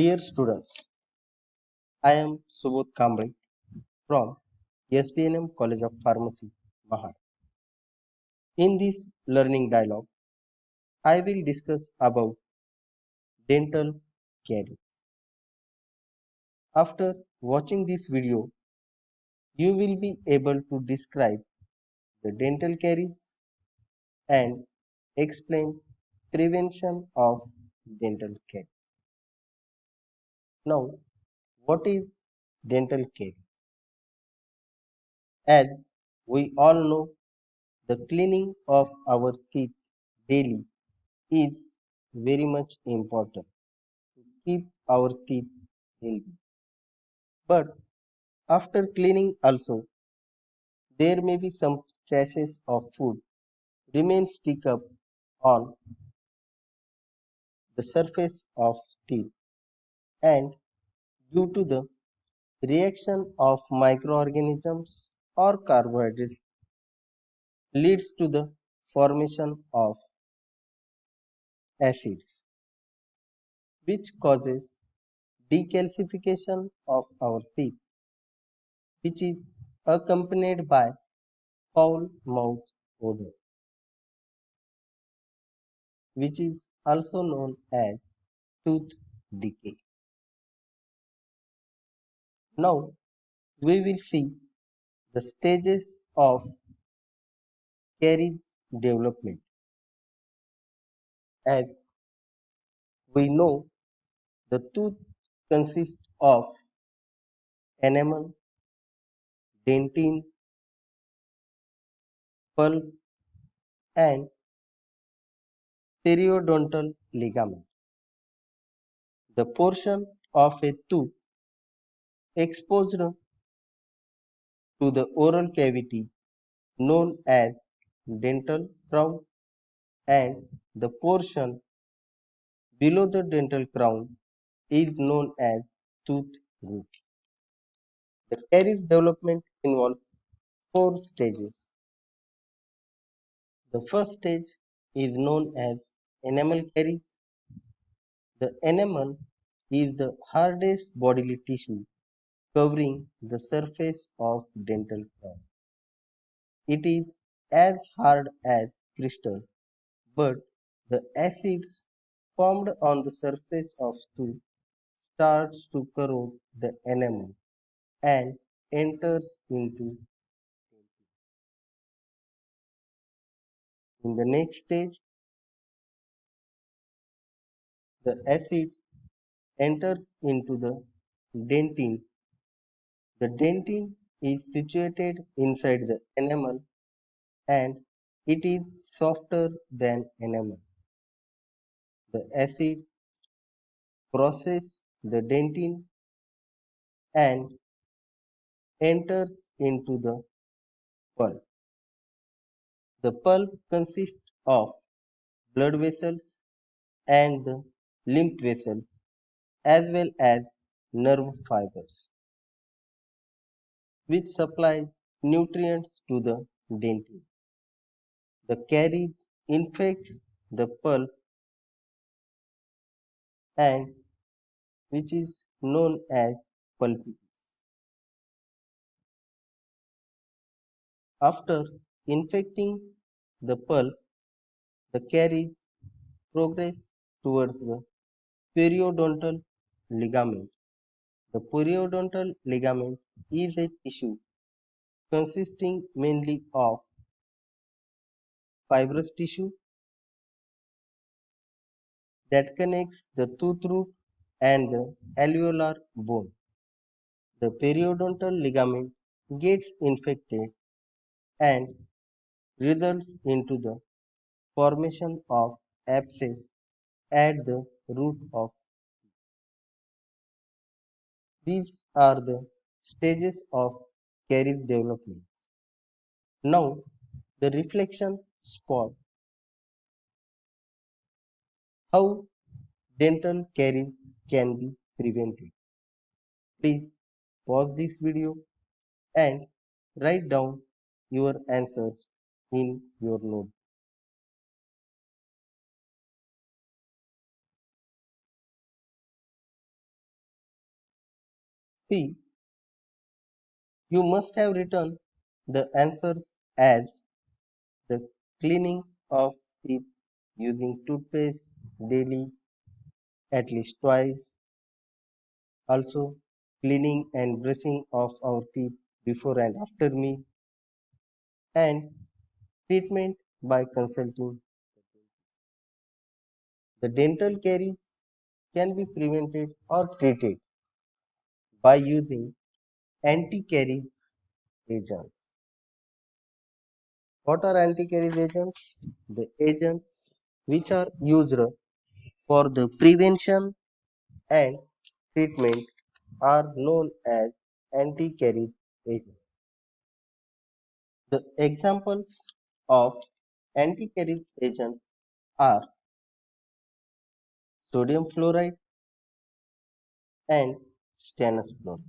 Dear students, I am Subodh Kamble from SBNM College of Pharmacy, Mahad. In this learning dialogue, I will discuss about dental caries. After watching this video, you will be able to describe the dental caries and explain prevention of dental caries. Now, what is dental caries? As we all know, the cleaning of our teeth daily is very much important to keep our teeth healthy. But after cleaning also, there may be some traces of food remain stick up on the surface of teeth, and due to the reaction of microorganisms or carbohydrates leads to the formation of acids, which causes decalcification of our teeth, which is accompanied by foul mouth odor, which is also known as tooth decay. Now we will see the stages of caries development. As we know, the tooth consists of enamel, dentine, pulp, and periodontal ligament. The portion of a tooth exposed to the oral cavity known as dental crown, and the portion below the dental crown is known as tooth root. The caries development involves four stages. The first stage is known as enamel caries. The enamel is the hardest bodily tissue covering the surface of dental crown. It is as hard as crystal, but the acids formed on the surface of tooth starts to corrode the enamel and enters into. In the next stage, the acid enters into the dentine. The dentine is situated inside the enamel and it is softer than enamel. The acid crosses the dentine and enters into the pulp. The pulp consists of blood vessels and the lymph vessels as well as nerve fibers, which supplies nutrients to the dentine. The caries infects the pulp and which is known as pulpitis. After infecting the pulp, the caries progress towards the periodontal ligament. The periodontal ligament is a tissue consisting mainly of fibrous tissue that connects the tooth root and the alveolar bone. The periodontal ligament gets infected and results into the formation of abscess at the root of. These are the stages of caries development. Now, the reflection spot. How dental caries can be prevented. Please pause this video and write down your answers in your note. See, you must have written the answers as the cleaning of teeth using toothpaste daily at least twice, also cleaning and brushing of our teeth before and after meal, and treatment by consulting. The dental caries can be prevented or treated by using anti-caries agents. What are anti-caries agents? The agents which are used for the prevention and treatment are known as anti-caries agents. The examples of anti-caries agents are sodium fluoride and stannous fluoride.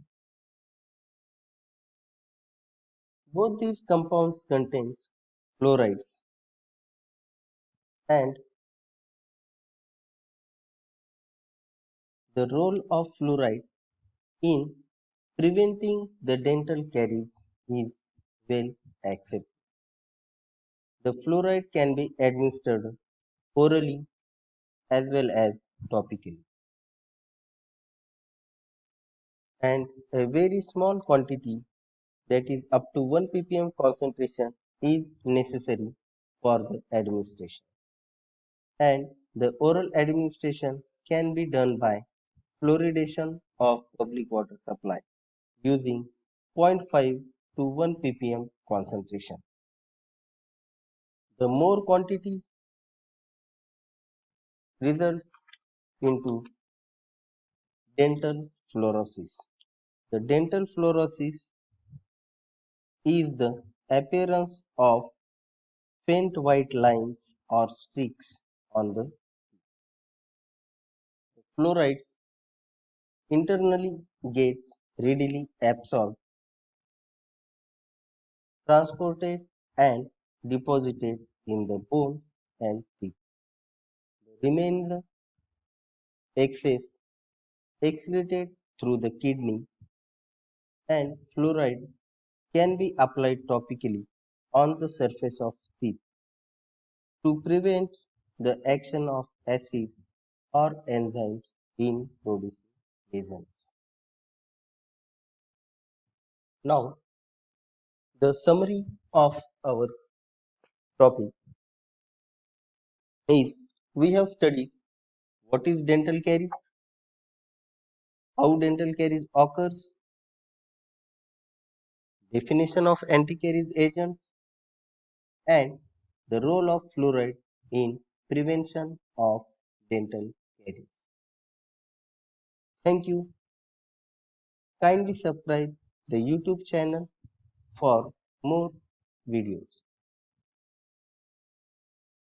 Both these compounds contains fluorides and the role of fluoride in preventing the dental caries is well accepted. The fluoride can be administered orally as well as topically, and a very small quantity, that is up to 1 ppm concentration, is necessary for the administration. And the oral administration can be done by fluoridation of public water supply using 0.5 to 1 ppm concentration. The more quantity results into dental fluorosis. The dental fluorosis is the appearance of faint white lines or streaks on the fluorides internally gets readily absorbed, transported and deposited in the bone and teeth. The remainder excess excreted through the kidney, and fluoride can be applied topically on the surface of teeth to prevent the action of acids or enzymes in producing agents. Now, the summary of our topic is, we have studied what is dental caries, how dental caries occurs, definition of anti-caries agents, and the role of fluoride in prevention of dental caries. Thank you. Kindly subscribe the YouTube channel for more videos.